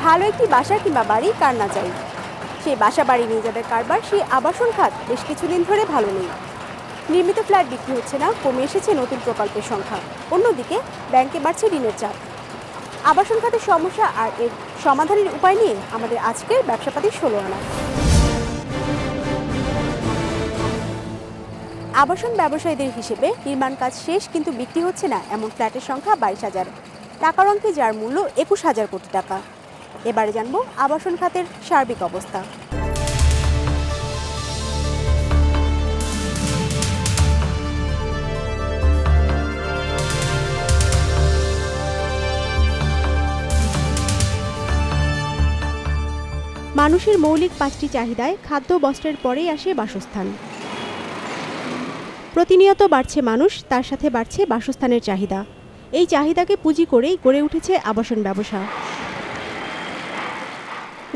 ভালো একটি বাসা কিংবা বাড়ি কার না চাই, সেই বাসা বাড়ি নিয়ে যাদের কারবার, সেই আবাসন খাত বেশ কিছুদিন ধরে ভালো নেই। নির্মিত ফ্ল্যাট বিক্রি হচ্ছে না, কমে এসেছে নতুন প্রকল্পের সংখ্যা। অন্যদিকে ব্যাংকে বাড়ছে ঋণের চাপ। আবাসন খাতের সমস্যা আর এর সমাধানের উপায় নিয়ে আমাদের আজকের ব্যবসাপাতির 16 আনা। আবাসন ব্যবসায়ীদের হিসেবে নির্মাণ কাজ শেষ কিন্তু বিক্রি হচ্ছে না এমন ফ্ল্যাটের সংখ্যা 22,000, টাকার অঙ্কে যার মূল্য 21,000 কোটি টাকা। এবারে জানবো আবাসন খাতের সার্বিক অবস্থা। মানুষের মৌলিক 5টি চাহিদায় খাদ্য বস্ত্রের পরেই আসে বাসস্থান। প্রতিনিয়ত বাড়ছে মানুষ, তার সাথে বাড়ছে বাসস্থানের চাহিদা। এই চাহিদাকে পুঁজি করেই গড়ে উঠেছে আবাসন ব্যবসা।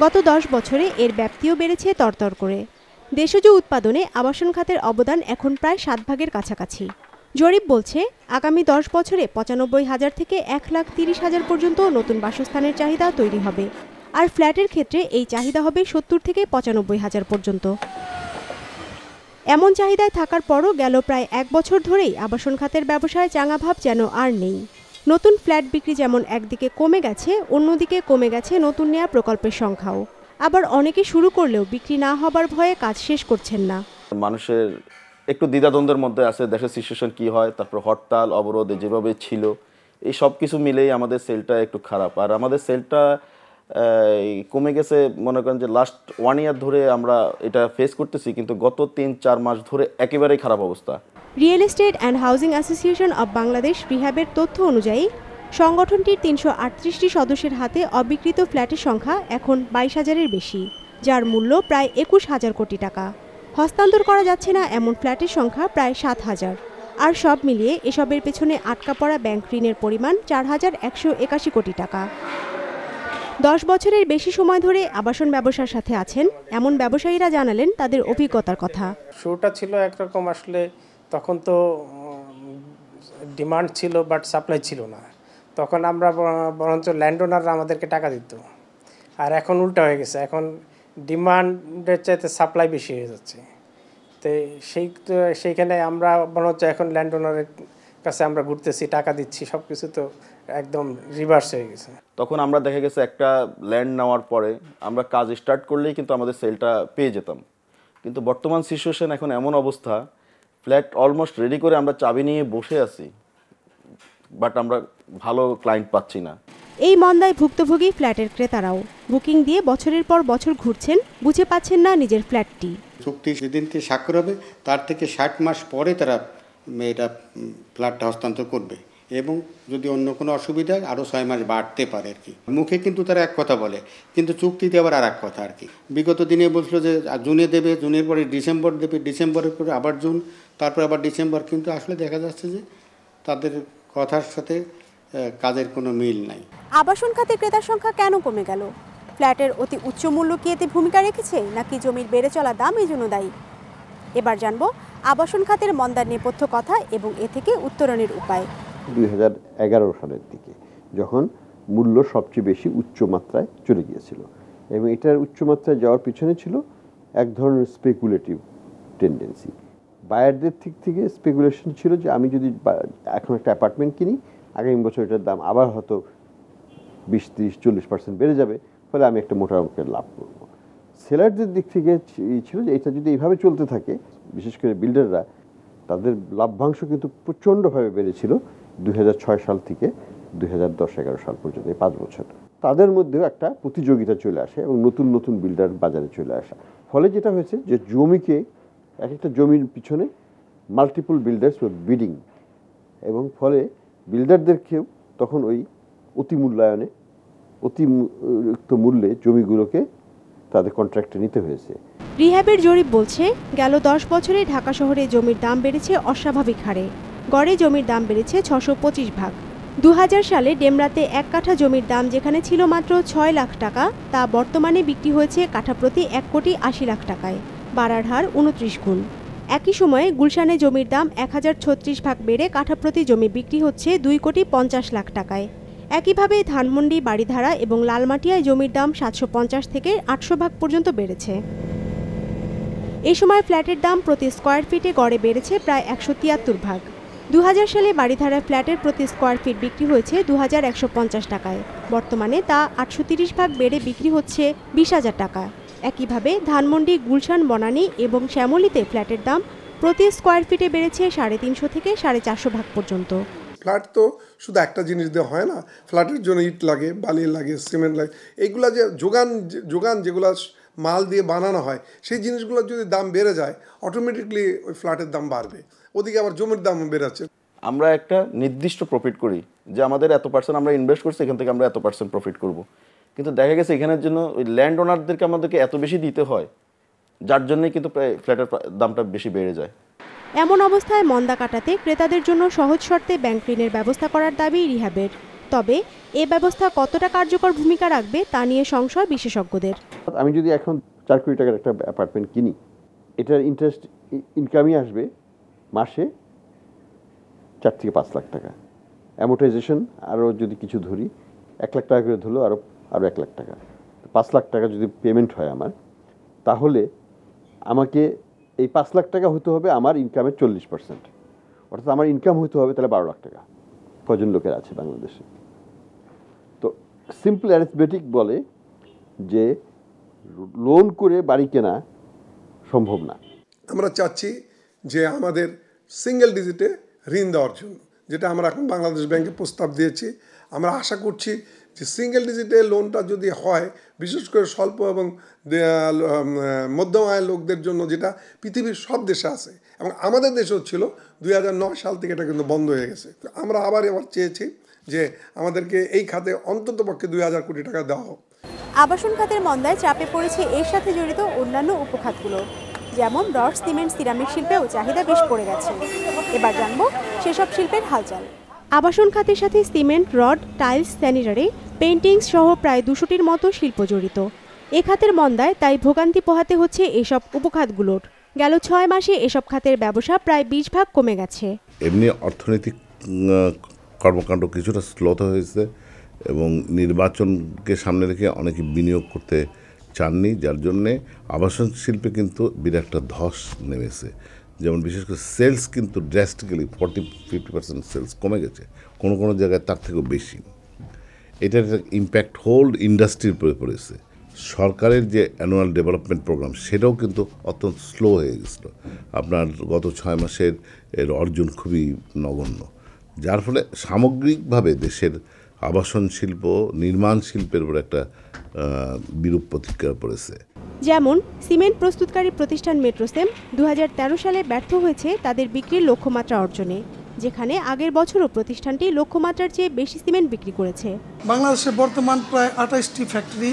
গত 10 বছরে এর ব্যাপ্তিও বেড়েছে তরতর করে। দেশজ উৎপাদনে আবাসন খাতের অবদান এখন প্রায় 7 ভাগের কাছাকাছি। জরিপ বলছে আগামী 10 বছরে 95,000 থেকে 1,30,000 পর্যন্ত নতুন বাসস্থানের চাহিদা তৈরি হবে। আর ফ্ল্যাটের ক্ষেত্রে এই চাহিদা হবে 70 থেকে 95,000 পর্যন্ত। এমন চাহিদায় থাকার পরও গেল প্রায় 1 বছর ধরেই আবাসন খাতের ব্যবসায় চাঙা ভাব যেন আর নেই। নতুন ফ্ল্যাট বিক্রি যেমন একদিকে কমে গেছে, অন্যদিকে কমে গেছে নতুন নেয়া প্রকল্পের সংখ্যাও। আবার অনেকে শুরু করলেও বিক্রি না হবার ভয়ে কাজ শেষ করছেন না। মানুষের একটু দ্বিধাদ্বন্দ্বের মধ্যে আছে, দেশের সিচুয়েশন কি হয়, তারপর হরতাল অবরোধ যেভাবে ছিল, এই সব কিছু মিলেই আমাদের সেলটা একটু খারাপ। আর আমাদের সেলটা কমে গেছে, মনে করেন যে লাস্ট 1 ইয়ার ধরে আমরা এটা ফেস করতেছি, কিন্তু গত 3-4 মাস ধরে একেবারেই খারাপ অবস্থা। Real estate and housing association of Bangladesh রিহ্যাবের তথ্য অনুযায়ী সংগঠনটির 338টি সদস্যের হাতে অবিকৃত ফ্ল্যাটের সংখ্যা এখন 22,000-এর বেশি, যার মূল্য প্রায় 21,000 কোটি টাকা। হস্তান্তর করা যাচ্ছে না এমন ফ্ল্যাটের সংখ্যা প্রায় 7,000। আর সব মিলিয়ে এসবের পেছনে আটকা পড়া ব্যাংক ঋণের পরিমাণ 4,181 কোটি টাকা। 10 বছরের বেশি সময় ধরে আবাসন ব্যবসার সাথে আছেন এমন ব্যবসায়ীরা জানালেন তাদের অভিজ্ঞতার কথা। শুরুটা ছিল একরকম, আসলে তখন তো ডিমান্ড ছিল বাট সাপ্লাই ছিল না। তখন আমরা বরঞ্চ ল্যান্ড ওনাররা আমাদেরকে টাকা দিত। আর এখন উল্টা হয়ে গেছে, এখন ডিমান্ডের চাইতে সাপ্লাই বেশি হয়ে যাচ্ছে। তো সেইখানে আমরা বরঞ্চ এখন ল্যান্ড ওনারের কাছে আমরা ঘুরতেছি, টাকা দিচ্ছি, সব কিছু তো একদম রিভার্স হয়ে গেছে। তখন আমরা দেখা গেছে একটা ল্যান্ড নেওয়ার পরে আমরা কাজ স্টার্ট করলেই কিন্তু আমাদের সেলটা পেয়ে যেতাম। কিন্তু বর্তমান সিচুয়েশন এখন এমন অবস্থা, ফ্ল্যাট অলমোস্ট রেডি করে আমরা চাবি নিয়ে বসে আছি, বাট আমরা ভালো ক্লায়েন্ট পাচ্ছি না। এই মন্দায় ভুক্তভোগী ফ্ল্যাটের ক্রেতারাও বুকিং দিয়ে বছরের পর বছর ঘুরছেন, বুঝে পাচ্ছেন না নিজের ফ্ল্যাটটি। চুক্তি যেদিন থেকে স্বাক্ষর হবে তার থেকে 60 মাস পরে তারা এটা ফ্ল্যাটটা হস্তান্তর করবে, এবং যদি অন্য কোনো অসুবিধা আরও 6 মাস বাড়তে পারে আর কি। মুখে কিন্তু তারা এক কথা বলে, কিন্তু চুক্তিতে আবার আর এক কথা আর কি। বিগত দিনে বলছিল যে জুনে দেবে, জুনের পরে ডিসেম্বর দেবে, ডিসেম্বরের পরে আবার জুন, তারপর আবার ডিসেম্বর, কিন্তু আসলে দেখা যাচ্ছে যে তাদের কথার সাথে কাজের কোনো মিল নাই। আবাসন খাতে ক্রেতার সংখ্যা কেন কমে গেল? ফ্ল্যাটের অতি উচ্চ মূল্য কি এতে ভূমিকা রেখেছে, নাকি জমির বেড়ে চলা দাম এই জন্য দায়ী? এবার জানবো আবাসন খাতের মন্দার নেপথ্য কথা এবং এ থেকে উত্তরণের উপায়। 2011 সালের দিকে যখন মূল্য সবচেয়ে বেশি উচ্চমাত্রায় চলে গিয়েছিল, এবং এটার উচ্চমাত্রায় যাওয়ার পিছনে ছিল এক ধরনের স্পেকুলেটিভ টেন্ডেন্সি। বায়ারদের দিক থেকে স্পেকুলেশন ছিল যে আমি যদি এখন একটা অ্যাপার্টমেন্ট কিনি, আগামী বছর এটার দাম আবার হয়তো 20-30-40% বেড়ে যাবে, ফলে আমি একটা মোটা অঙ্কের লাভ করব। সেলারদের দিক থেকে ছিল যে এটা যদি এইভাবে চলতে থাকে, বিশেষ করে বিল্ডাররা, তাদের লাভ্যাংশ কিন্তু প্রচণ্ডভাবে বেড়েছিল 2006 সাল থেকে 2010-11 সাল পর্যন্ত, এই 5 বছর। তাদের মধ্যেও একটা প্রতিযোগিতা চলে আসে এবং নতুন নতুন বিল্ডার বাজারে চলে আসা, ফলে যেটা হয়েছে যে জমিকে, এক একটা জমির পিছনে মাল্টিপল বিল্ডার্স বিডিং, এবং ফলে বিল্ডারদেরকেও তখন ওই অতিমূল্যায়নে, অতিরিক্ত মূল্যে জমিগুলোকে তাদের কন্ট্রাক্টে নিতে হয়েছে। রিহ্যাবের জরিপ বলছে গেল 10 বছরে ঢাকা শহরে জমির দাম বেড়েছে অস্বাভাবিক হারে। গড়ে জমির দাম বেড়েছে 625 ভাগ। 2000 সালে ডেমরাতে 1 কাঠা জমির দাম যেখানে ছিল মাত্র 6 লাখ টাকা, তা বর্তমানে বিক্রি হয়েছে কাঠা প্রতি 1,80,00,000 টাকায়, বাড়ার হার 29 গুণ। একই সময়ে গুলশানে জমির দাম 1036 ভাগ বেড়ে কাঠা প্রতি জমি বিক্রি হচ্ছে 2,50,00,000 টাকায়। একইভাবে ধানমন্ডি, বাড়িধারা এবং লালমাটিয়ায় জমির দাম 750 থেকে 800 ভাগ পর্যন্ত বেড়েছে। এই সময় ফ্ল্যাটের দাম প্রতি স্কয়ার ফিটে গড়ে বেড়েছে প্রায় 173 ভাগ। 2000 সালে বাড়িধারায় ফ্ল্যাটের প্রতি স্কয়ার ফিট বিক্রি হয়েছে 2150 টাকায়। বর্তমানে তা 830 ভাগ বেড়ে বিক্রি হচ্ছে 20,000 টাকা। একইভাবে ধানমন্ডি, গুলশান, বনানী এবং শ্যামলীতে ফ্ল্যাটের দাম প্রতি স্কয়ার ফিটে বেড়েছে 350 থেকে 450 ভাগ পর্যন্ত। ফ্ল্যাট তো শুধু একটা জিনিস দিয়ে হয় না, ফ্ল্যাটের জন্য ইট লাগে, বালি লাগে, সিমেন্ট লাগে, এইগুলা যে যোগান যেগুলো মাল দিয়ে বানানো হয় সেই জিনিসগুলোর যদি দাম বেড়ে যায় অটোমেটিকলি ওই ফ্ল্যাটের দাম বাড়বে, ওদিকে আবার জমির দাম বেড়েছে। আমরা একটা নির্দিষ্ট প্রফিট করি যে আমাদের এত পার্সেন্ট আমরা ইনভেস্ট করছি, এখান থেকে আমরা এত পার্সেন্ট প্রফিট করব, কিন্তু দেখা গেছে এখানের জন্য ওই ল্যান্ড ওনারদেরকে আমাদেরকে এত বেশি দিতে হয়, যার জন্যই কিন্তু প্রায় ফ্ল্যাটের দামটা বেশি বেড়ে যায়। এমন অবস্থায় মন্দা কাটাতে ক্রেতাদের জন্য সহজ শর্তে ব্যাংক ঋণের ব্যবস্থা করার দাবি রিহাবের। তবে এ ব্যবস্থা কতটা কার্যকর ভূমিকা রাখবে তা নিয়ে সংশয় বিশেষজ্ঞদের। আমি যদি এখন 4 কোটি টাকার একটা অ্যাপার্টমেন্ট কিনি, এটার ইন্টারেস্ট ইনকামই আসবে মাসে 4 থেকে 5 লাখ টাকা। অ্যামোর্টাইজেশন আরও যদি কিছু ধরি 1 লাখ টাকা করে ধরলেও আরও 1 লাখ টাকা, 5 লাখ টাকা যদি পেমেন্ট হয় আমার, তাহলে আমাকে এই 5 লাখ টাকা হতে হবে আমার ইনকামের 40%, অর্থাৎ আমার ইনকাম হতে হবে তাহলে 12 লাখ টাকা। কজন লোকের আছে বাংলাদেশে? তো সিম্পল অ্যারিথমেটিক বলে যে লোন করে বাড়ি কেনা সম্ভব না। আমরা চাচ্ছি যে আমাদের সিঙ্গেল ডিজিটে ঋণ দেওয়ার জন্য, যেটা আমরা এখন বাংলাদেশ ব্যাংকে প্রস্তাব দিয়েছি। আমরা আশা করছি যে সিঙ্গেল ডিজিটে লোনটা যদি হয়, বিশেষ করে স্বল্প এবং মধ্যম আয়ের লোকদের জন্য, যেটা পৃথিবীর সব দেশে আছে এবং আমাদের দেশেও ছিল, 2009 সাল থেকে এটা কিন্তু বন্ধ হয়ে গেছে। তো আমরা আবার চেয়েছি যে আমাদেরকে এই খাতে অন্ততপক্ষে 2000 কোটি টাকা দেওয়া হোক। আবাসন খাতের মন্দায় চাপে পড়েছে এর সাথে জড়িত অন্যান্য উপখাতগুলো, যেমন রড, সিমেন্ট, সিরামিক শিল্পেও চাহিদা বেশ পড়ে গেছে। এবার জানবো সেসব শিল্পের হালচাল। আবাসন খাতের সাথে cement, rod, tiles, sanitary, paintings সহ প্রায় 200টির মতো শিল্প জড়িত। এ খাতের মন্দায় তাই ভোগান্তি পোহাতে হচ্ছে এসব উপখাতগুলোর। গেল 6 মাসে এসব খাতের ব্যবসা প্রায় 20 ভাগ কমে গেছে। এমনি অর্থনৈতিক কর্মকাণ্ড কিছুটা স্লোত হয়েছে এবং নির্বাচনকে সামনে রেখে অনেকে বিনিয়োগ করতে চাননি, যার জন্যে আবাসন শিল্পে কিন্তু বিরাট একটা ধস নেমেছে। যেমন বিশেষ করে সেলস কিন্তু ড্রাস্টিক্যালি 40-50% সেলস কমে গেছে, কোনো কোনো জায়গায় তার থেকেও বেশি। এটার একটা ইম্প্যাক্ট হোল ইন্ডাস্ট্রির উপরে পড়েছে। সরকারের যে অ্যানুয়াল ডেভেলপমেন্ট প্রোগ্রাম সেটাও কিন্তু অত্যন্ত স্লো হয়ে গেছিলো। আপনার গত 6 মাসের এর অর্জন খুবই নগণ্য, যার ফলে সামগ্রিকভাবে দেশের আবাসন শিল্প, নির্মাণ শিল্পের উপর একটা বিরূপ প্রতিক্রিয়া পড়েছে। যেমন সিমেন্ট প্রস্তুতকারী প্রতিষ্ঠান মেট্রোসেম 2013 সালে ব্যর্থ হয়েছে তাদের বিক্রির লক্ষ্যমাত্রা অর্জনে, যেখানে আগের বছরও প্রতিষ্ঠানটি লক্ষ্যমাত্রার চেয়ে বেশি সিমেন্ট বিক্রি করেছে। বাংলাদেশে বর্তমান প্রায় 28টি ফ্যাক্টরি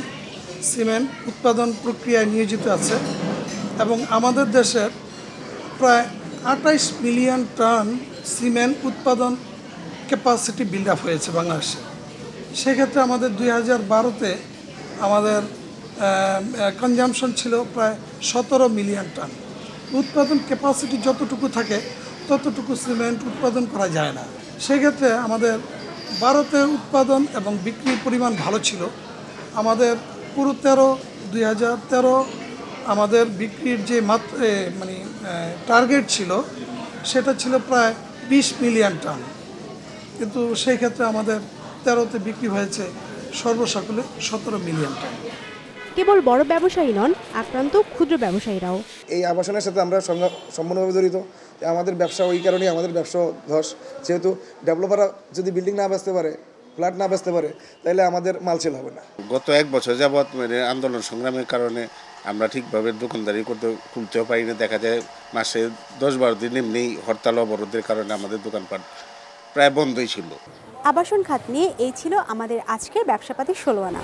সিমেন্ট উৎপাদন প্রক্রিয়ায় নিয়োজিত আছে এবং আমাদের দেশের প্রায় 28 মিলিয়ন টন সিমেন্ট উৎপাদন ক্যাপাসিটি বিল্ড আপ হয়েছে বাংলাদেশে। সেক্ষেত্রে আমাদের 2012-তে আমাদের কনজামশন ছিল প্রায় 17 মিলিয়ন টন। উৎপাদন ক্যাপাসিটি যতটুকু থাকে ততটুকু সিমেন্ট উৎপাদন করা যায় না। সেক্ষেত্রে আমাদের ভারতে উৎপাদন এবং বিক্রির পরিমাণ ভালো ছিল। আমাদের পুরো 2013 আমাদের বিক্রির যে টার্গেট ছিল সেটা ছিল প্রায় 20 মিলিয়ন টন, কিন্তু সেই ক্ষেত্রে আমাদের 13-তে বিক্রি হয়েছে সর্বসকলে 17 মিলিয়ন টন। কেবল বড় ব্যবসায়ী নন, আক্রান্ত ক্ষুদ্র ব্যবসায়ীরাও। এই আবাসনের সাথে আমরা সম্পূর্ণভাবে জড়িত। আমাদের ব্যবসা ওই কারণেই আমাদের ব্যবসা ধস, যেহেতু ডেভেলপাররা যদি বিল্ডিং না বেচতে পারে, ফ্ল্যাট না বেচতে পারে, তাহলে আমাদের মাল সেল হবে না। গত 1 বছর যাবৎ আন্দোলন সংগ্রামের কারণে আমরা ঠিকভাবে দোকানদারি খুলতেও পারি না। দেখা যায় মাসে 10-12 দিন এমনি হরতাল অবরোধের কারণে আমাদের দোকানপাট প্রায় বন্ধই ছিল। আবাসন খাত নিয়ে এই ছিল আমাদের আজকের ব্যবসাপাতি 16 আনা।